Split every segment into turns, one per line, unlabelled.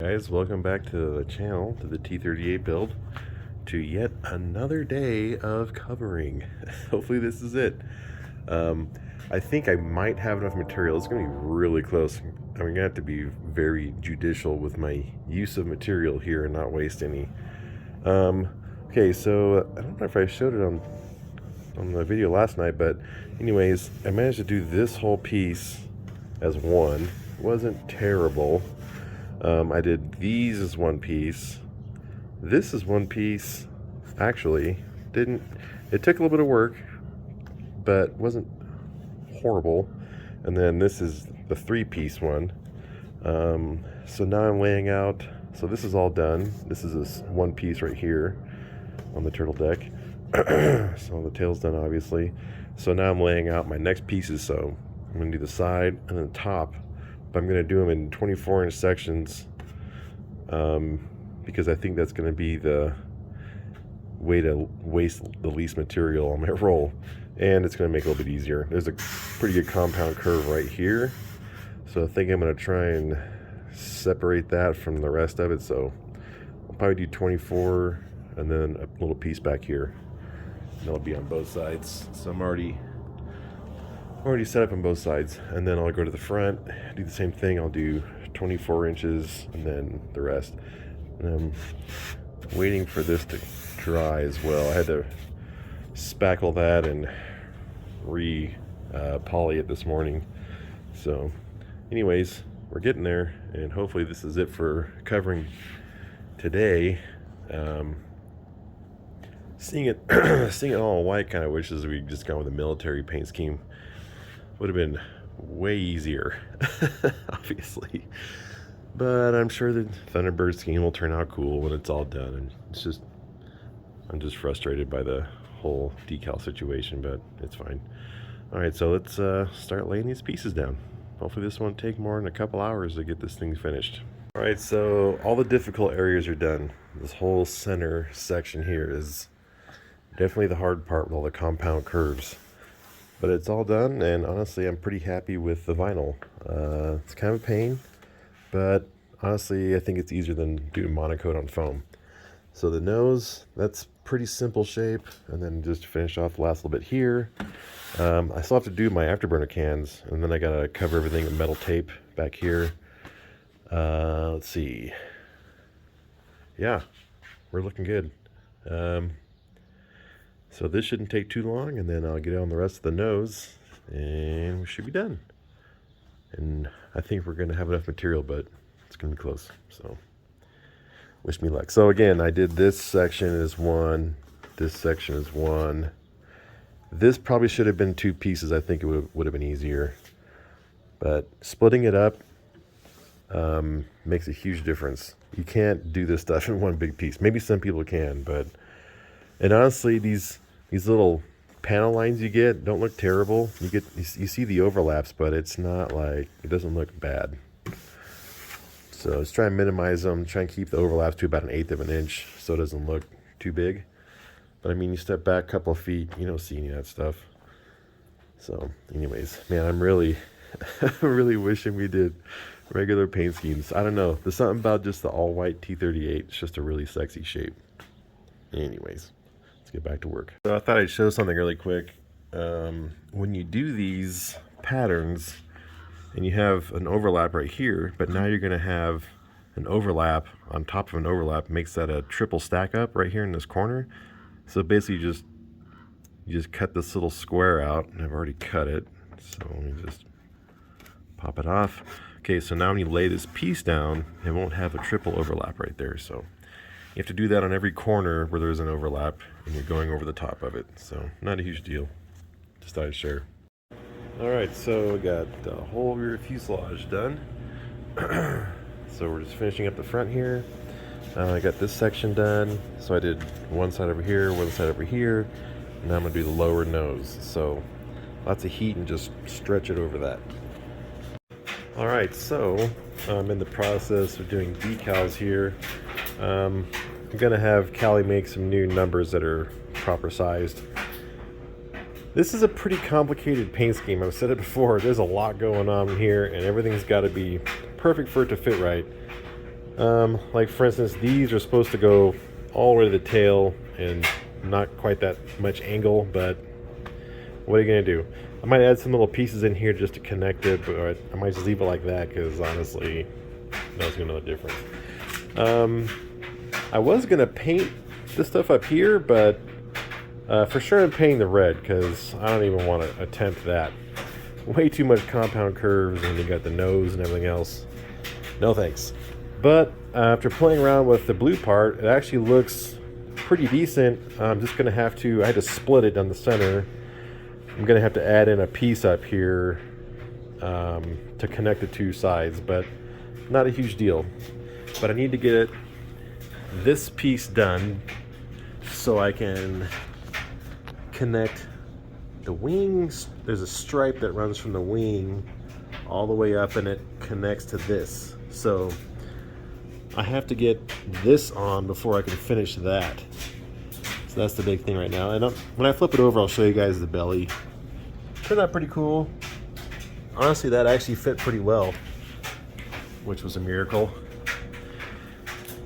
Guys, welcome back to the channel, to the T-38 build, to yet another day of covering. Hopefully this is it. I think I might have enough material. It's going to be really close. I'm going to have to be very judicial with my use of material here and not waste any. Okay, so I don't know if I showed it on the video last night, but anyways, I managed to do this whole piece as one. It wasn't terrible. I did these as one piece. This is one piece. Actually, it took a little bit of work, but wasn't horrible. And then this is the 3-piece one. So now I'm laying out. So this is all done. This is this one piece right here on the turtle deck. So the tail's done, obviously. So now I'm laying out my next pieces. So I'm going to do the side and then the top. But I'm going to do them in 24-inch sections because I think that's going to be the way to waste the least material on my roll. And it's going to make it a little bit easier. There's a pretty good compound curve right here. So I think I'm going to try and separate that from the rest of it. So I'll probably do 24 and then a little piece back here. And that'll be on both sides. So I'm already set up on both sides. And then I'll go to the front, do the same thing. I'll do 24 inches and then the rest. And I'm waiting for this to dry as well. I had to spackle that and poly it this morning. So anyways, we're getting there, and hopefully this is it for covering today. Seeing it all in white kind of wishes we just gone with a military paint scheme. Would have been way easier, obviously. But I'm sure the Thunderbird scheme will turn out cool when it's all done. And I'm just frustrated by the whole decal situation, but it's fine. All right, so let's start laying these pieces down. Hopefully this won't take more than a couple hours to get this thing finished. All right, so all the difficult areas are done. This whole center section here is definitely the hard part with all the compound curves. But it's all done, and honestly, I'm pretty happy with the vinyl. It's kind of a pain, but honestly, I think it's easier than doing monocoat on foam. So the nose, that's pretty simple shape, and then just to finish off the last little bit here. I still have to do my afterburner cans, and then I gotta cover everything with metal tape back here. Let's see. Yeah, we're looking good. So this shouldn't take too long, and then I'll get on the rest of the nose, and we should be done. And I think we're going to have enough material, but it's going to be close. So wish me luck. So again, I did this section as one. This section is one. This probably should have been 2 pieces. I think it would have been easier. But splitting it up makes a huge difference. You can't do this stuff in one big piece. Maybe some people can, but... And honestly, these little panel lines you get don't look terrible. You see the overlaps, but it's not like, it doesn't look bad. So let's try and minimize them. Try and keep the overlaps to about 1/8 of an inch so it doesn't look too big. But I mean, you step back a couple of feet, you don't see any of that stuff. So anyways, man, I'm really really wishing we did regular paint schemes. I don't know, there's something about just the all white T-38. It's just a really sexy shape. Anyways, let's get back to work. So I thought I'd show something really quick. When you do these patterns and you have an overlap right here, but now you're going to have an overlap on top of an overlap, makes that a triple stack up right here in this corner. So basically you just cut this little square out, and I've already cut it. So let me just pop it off. Okay, so now when you lay this piece down, it won't have a triple overlap right there. So you have to do that on every corner where there's an overlap and you're going over the top of it. So not a huge deal. Just thought I'd share. All right, so we got the whole rear fuselage done. So we're just finishing up the front here. I got this section done. So I did one side over here, one side over here. And now I'm gonna do the lower nose. So lots of heat and just stretch it over that. All right, so I'm in the process of doing decals here. I'm gonna have Callie make some new numbers that are proper sized. This is a pretty complicated paint scheme. I've said it before, there's a lot going on here and everything's got to be perfect for it to fit right. Like for instance, these are supposed to go all the way to the tail and not quite that much angle, but what are you gonna do? I might add some little pieces in here just to connect it, but I might just leave it like that because honestly, no one's gonna know the difference. I was gonna paint this stuff up here, but for sure I'm painting the red because I don't even want to attempt that. Way too much compound curves, and you got the nose and everything else. No thanks. But after playing around with the blue part, it actually looks pretty decent. I'm just gonna have to, I had to split it down the center. I'm gonna have to add in a piece up here to connect the two sides, but not a huge deal. But I need to get this piece done so I can connect the wings. There's a stripe that runs from the wing all the way up and it connects to this. So I have to get this on before I can finish that. So that's the big thing right now. And when I flip it over, I'll show you guys the belly. Turned out pretty cool. Honestly, that actually fit pretty well, which was a miracle.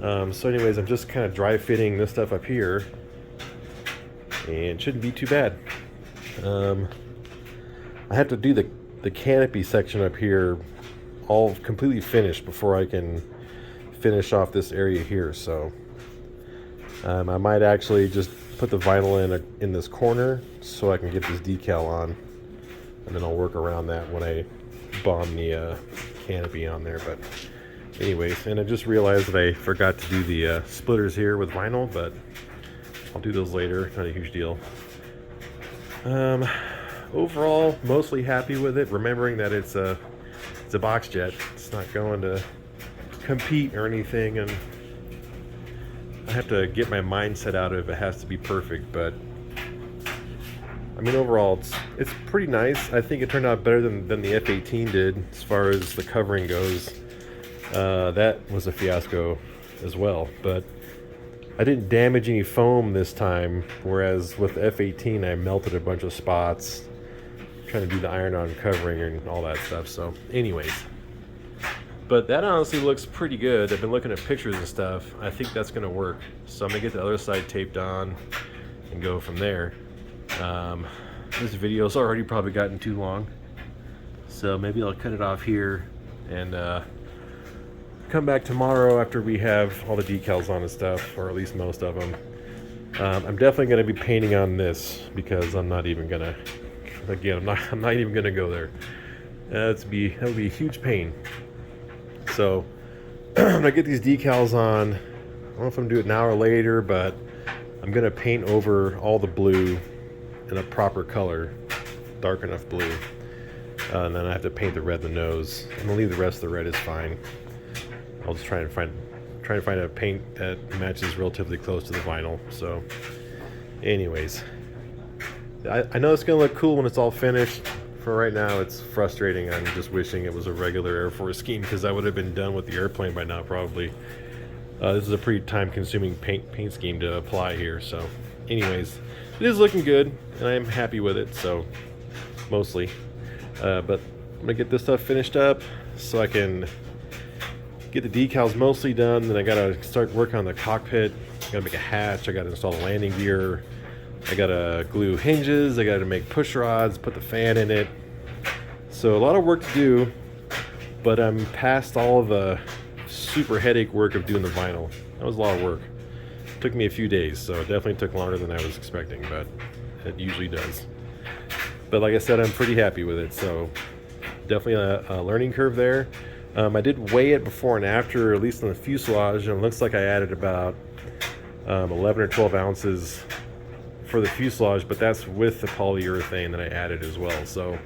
So anyways, I'm just kind of dry fitting this stuff up here, and it shouldn't be too bad. I have to do the canopy section up here all completely finished before I can finish off this area here. So I might actually just put the vinyl in this corner so I can get this decal on, and then I'll work around that when I bomb the canopy on there. But anyways, and I just realized that I forgot to do the splitters here with vinyl, but I'll do those later. Not a huge deal. Overall, mostly happy with it, remembering that it's a box jet. It's not going to compete or anything, and I have to get my mindset out of it has to be perfect. But I mean, overall, it's pretty nice. I think it turned out better than the F-18 did as far as the covering goes. That was a fiasco as well, but I didn't damage any foam this time, whereas with the F-18 I melted a bunch of spots trying to do the iron-on covering and all that stuff. So anyways, but that honestly looks pretty good. I've been looking at pictures and stuff. I think that's gonna work. So I'm gonna get the other side taped on and go from there. This video's already probably gotten too long, so maybe I'll cut it off here and come back tomorrow after we have all the decals on and stuff, or at least most of them. I'm definitely going to be painting on this because I'm not even going to, again, I'm not even going to go there. That would be a huge pain. So I'm going to get these decals on. I don't know if I'm going to do it now or later, but I'm going to paint over all the blue in a proper color, dark enough blue. And then I have to paint the red in the nose. I'm going to leave the rest of the red is fine. I'll just try and find a paint that matches relatively close to the vinyl. So anyways, I know it's gonna look cool when it's all finished. For right now, it's frustrating. I'm just wishing it was a regular Air Force scheme because I would have been done with the airplane by now probably. This is a pretty time-consuming paint scheme to apply here. So anyways, it is looking good and I'm happy with it, so mostly. But I'm gonna get this stuff finished up so I can get the decals mostly done. Then I gotta start working on the cockpit. I gotta make a hatch, I gotta install the landing gear, I gotta glue hinges, I gotta make push rods, put the fan in it. So a lot of work to do, but I'm past all of the super headache work of doing the vinyl. That was a lot of work. It took me a few days, so it definitely took longer than I was expecting, but it usually does. But like I said, I'm pretty happy with it, so definitely a learning curve there. I did weigh it before and after, at least on the fuselage, and it looks like I added about 11 or 12 ounces for the fuselage, but that's with the polyurethane that I added as well. So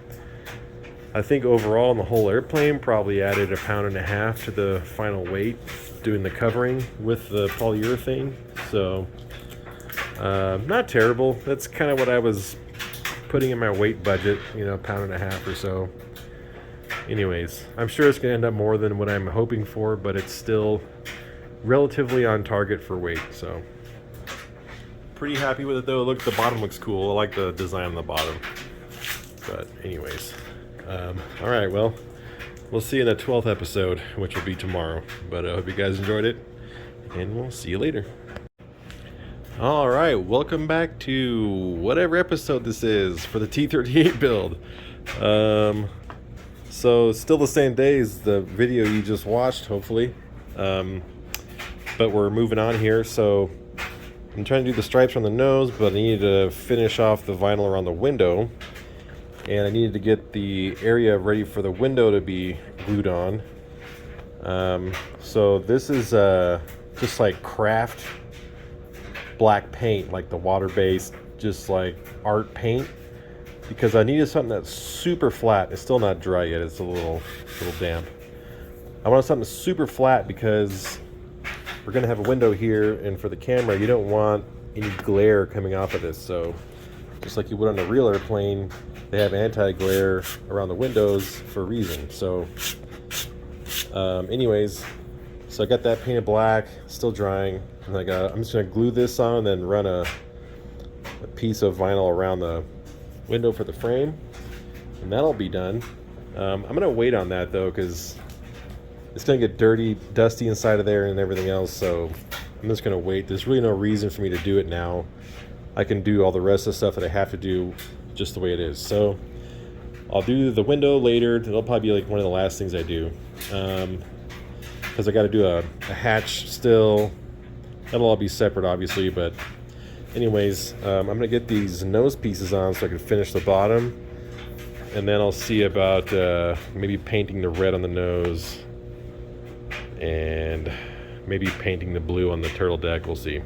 I think overall in the whole airplane probably added 1.5 pounds to the final weight doing the covering with the polyurethane. So not terrible. That's kind of what I was putting in my weight budget, you know, 1.5 pounds or so. Anyways, I'm sure it's gonna end up more than what I'm hoping for, but it's still relatively on target for weight. So pretty happy with it though. Look, the bottom looks cool. I like the design on the bottom. But anyways, all right, well, we'll see you in the 12th episode, which will be tomorrow. But I hope you guys enjoyed it, and we'll see you later. All right, welcome back to whatever episode this is for the T-38 build. So still the same day as the video you just watched, hopefully. But we're moving on here. So I'm trying to do the stripes on the nose, but I needed to finish off the vinyl around the window. And I needed to get the area ready for the window to be glued on. So this is just like craft black paint, like the water-based, just like art paint. Because I needed something that's super flat. It's still not dry yet. It's a little damp. I wanted something super flat because we're going to have a window here, and for the camera, you don't want any glare coming off of this. So just like you would on a real airplane, they have anti-glare around the windows for a reason. So anyways, so I got that painted black, still drying. And I'm just going to glue this on and then run a piece of vinyl around the window for the frame, and that'll be done. I'm gonna wait on that though, because it's gonna get dirty, dusty inside of there and everything else, so I'm just gonna wait. There's really no reason for me to do it now. I can do all the rest of the stuff that I have to do just the way it is. So I'll do the window later. It'll probably be like one of the last things I do, because I got to do a hatch still. That'll all be separate obviously, but anyways, I'm going to get these nose pieces on so I can finish the bottom, and then I'll see about maybe painting the red on the nose and maybe painting the blue on the turtle deck. We'll see.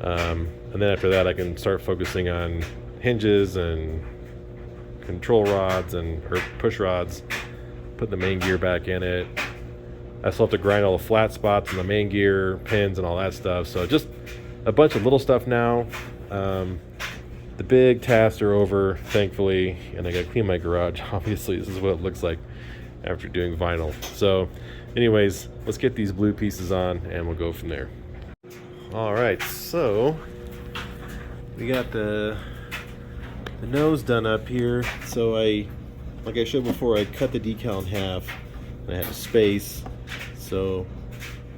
And then after that I can start focusing on hinges and control rods or push rods, put the main gear back in it. I still have to grind all the flat spots and the main gear pins and all that stuff, so just a bunch of little stuff now. The big tasks are over, thankfully, and I gotta clean my garage. Obviously, this is what it looks like after doing vinyl. So anyways, let's get these blue pieces on and we'll go from there. All right, so we got the nose done up here. So like I showed before, I cut the decal in half and I had a space, so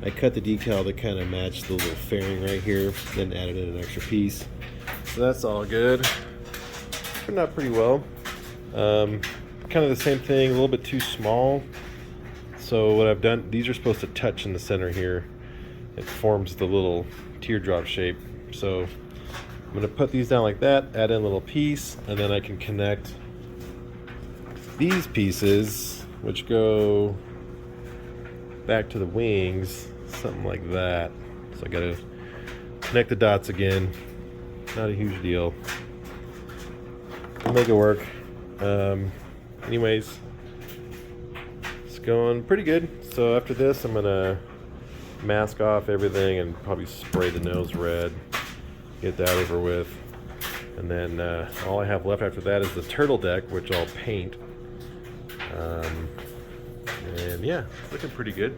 I cut the decal to kind of match the little fairing right here, then added in an extra piece. So that's all good. Turned out pretty well. Kind of the same thing, a little bit too small. So what I've done, these are supposed to touch in the center here. It forms the little teardrop shape. So I'm going to put these down like that, add in a little piece, and then I can connect these pieces, which go back to the wings, something like that. So I gotta connect the dots again. Not a huge deal. We'll make it work. Anyways, it's going pretty good. So after this, I'm gonna mask off everything and probably spray the nose red, get that over with, and then all I have left after that is the turtle deck, which I'll paint. And yeah, it's looking pretty good.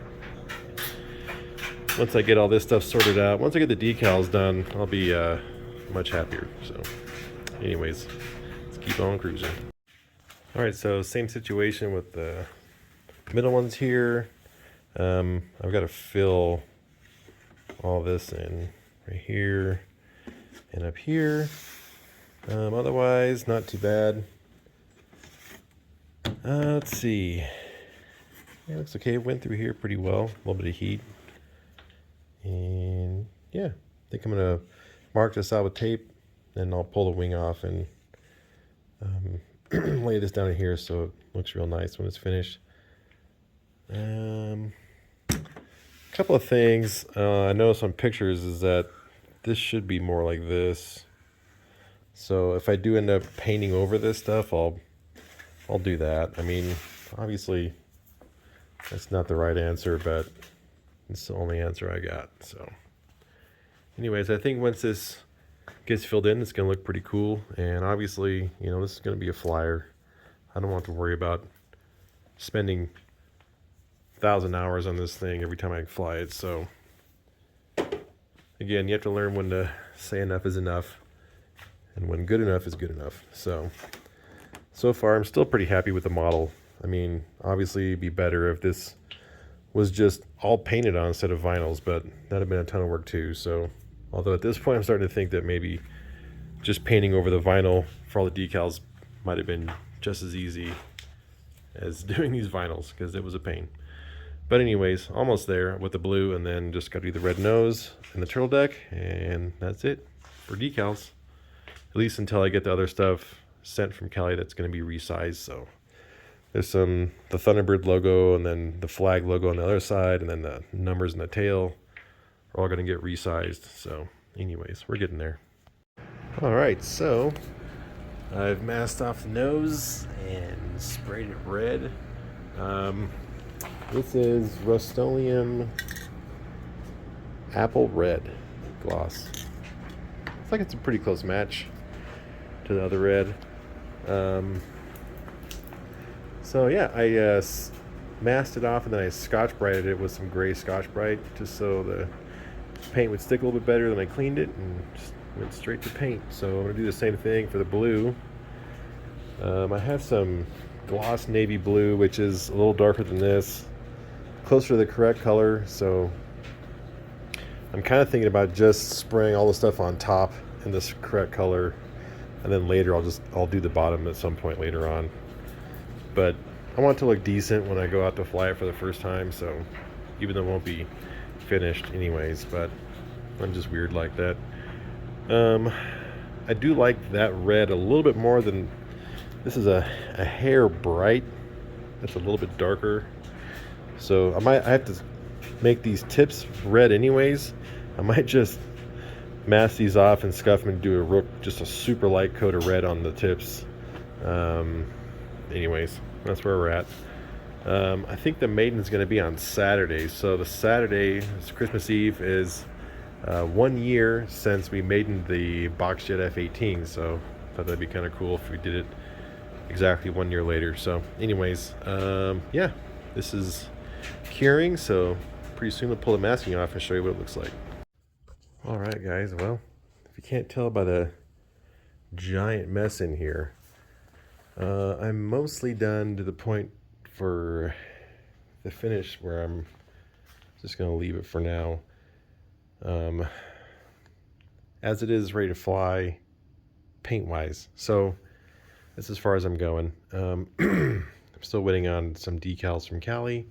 Once I get all this stuff sorted out, once I get the decals done, I'll be much happier. So anyways, let's keep on cruising. All right, so same situation with the middle ones here. I've got to fill all this in right here and up here. Otherwise, not too bad. Let's see. Yeah, looks okay. It went through here pretty well. A little bit of heat. And yeah, I think I'm going to mark this out with tape, and I'll pull the wing off and lay this down in here so it looks real nice when it's finished. A couple of things I noticed on pictures is that this should be more like this. So if I do end up painting over this stuff, I'll do that. I mean, obviously that's not the right answer, but it's the only answer I got. So anyways, I think once this gets filled in, it's going to look pretty cool. And obviously, you know, this is going to be a flyer. I don't want to worry about spending 1,000 hours on this thing every time I fly it. So again, you have to learn when to say enough is enough and when good enough is good enough. So far I'm still pretty happy with the model. I mean, obviously it'd be better if this was just all painted on instead of vinyls, but that'd have been a ton of work too. So, although at this point I'm starting to think that maybe just painting over the vinyl for all the decals might have been just as easy as doing these vinyls, because it was a pain. But anyways, almost there with the blue, and then just got to do the red nose and the turtle deck, and that's it for decals. At least until I get the other stuff sent from Cali that's going to be resized. So there's the Thunderbird logo, and then the flag logo on the other side, and then the numbers in the tail are all going to get resized. So anyways, we're getting there. All right, so I've masked off the nose and sprayed it red. This is Rust-Oleum Apple Red gloss. It's like it's a pretty close match to the other red. So yeah, I masked it off, and then I Scotch-Brighted it with some gray Scotch-Brite, just so the paint would stick a little bit better. Then I cleaned it and just went straight to paint. So I'm going to do the same thing for the blue. I have some gloss navy blue, which is a little darker than this, closer to the correct color. So I'm kind of thinking about just spraying all the stuff on top in this correct color, and then later I'll do the bottom at some point later on. But I want it to look decent when I go out to fly it for the first time, so even though it won't be finished anyways, but I'm just weird like that. I do like that red a little bit more than this. Is a hair bright. That's a little bit darker. So I have to make these tips red anyways. I might just mask these off and scuff them and do just a super light coat of red on the tips. Anyways, that's where we're at. I think the maiden's going to be on Saturday. So the Saturday, it's Christmas Eve, is 1 year since we maidened the Boxjet F-18. So I thought that'd be kind of cool if we did it exactly 1 year later. So anyways, yeah, this is curing, so pretty soon we'll pull the masking off and show you what it looks like. All right, guys, well, if you can't tell by the giant mess in here, I'm mostly done to the point for the finish where I'm just going to leave it for now. As it is ready to fly paint wise. So that's as far as I'm going. I'm still waiting on some decals from Cali.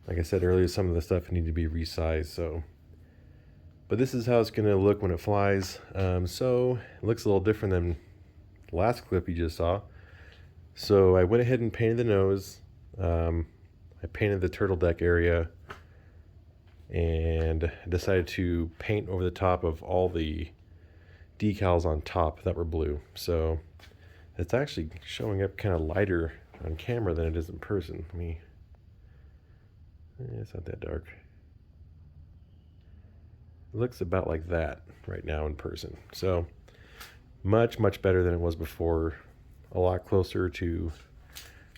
Like I said earlier, some of the stuff need to be resized. So, but this is how it's going to look when it flies. So it looks a little different than the last clip you just saw. So I went ahead and painted the nose. I painted the turtle deck area, and decided to paint over the top of all the decals on top that were blue. So it's actually showing up kind of lighter on camera than it is in person. It's not that dark. It looks about like that right now in person. So much better than it was before. A lot closer to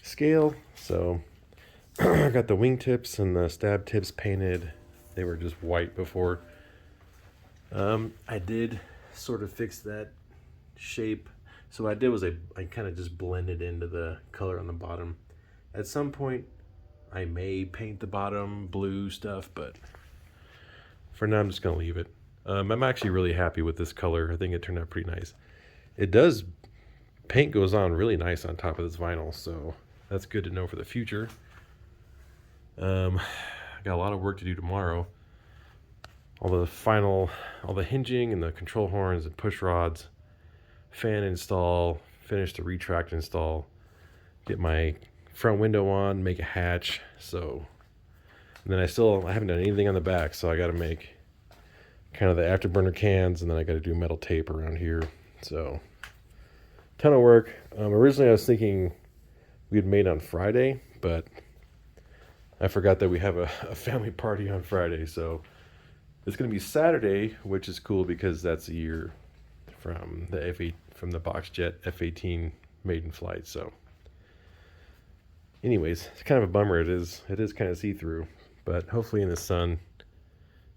scale. So I got the wingtips and the stab tips painted. They were just white before. I did sort of fix that shape. So what I did was I kind of just blended into the color on the bottom. At some point, I may paint the bottom blue stuff, but for now I'm just going to leave it. I'm actually really happy with this color. I think it turned out pretty nice. Paint goes on really nice on top of this vinyl, so that's good to know for the future. I got a lot of work to do tomorrow. All the hinging and the control horns and push rods, fan install, finish the retract install, get my front window on, make a hatch. So, and then I haven't done anything on the back, so I got to make kind of the afterburner cans, and then I got to do metal tape around here. So, ton of work. Originally I was thinking we'd made on Friday, but I forgot that we have a family party on Friday. So it's going to be Saturday, which is cool because that's a year from the Boxjet F-18 maiden flight. So anyways, it's kind of a bummer. It is kind of see-through, but hopefully in the sun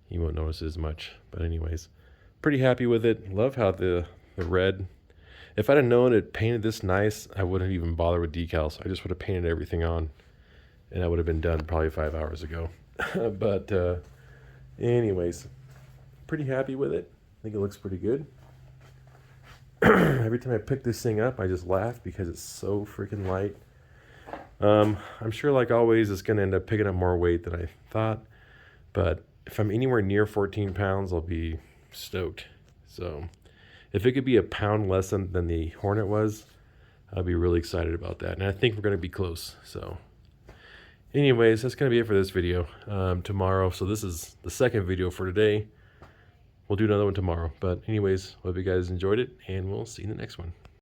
you won't notice as much. But anyways, pretty happy with it. Love how the red, If I'd have known it painted this nice, I wouldn't even bother with decals. I just would have painted everything on, and I would have been done probably 5 hours ago. But anyways, pretty happy with it. I think it looks pretty good. Every time I pick this thing up, I just laugh because it's so freaking light. I'm sure, like always, it's going to end up picking up more weight than I thought. But if I'm anywhere near 14 pounds, I'll be stoked. So if it could be a pound less than the Hornet was, I'll be really excited about that. And I think we're going to be close. So anyways, that's going to be it for this video. Tomorrow, so this is the second video for today. We'll do another one tomorrow. But anyways, hope you guys enjoyed it, and we'll see you in the next one.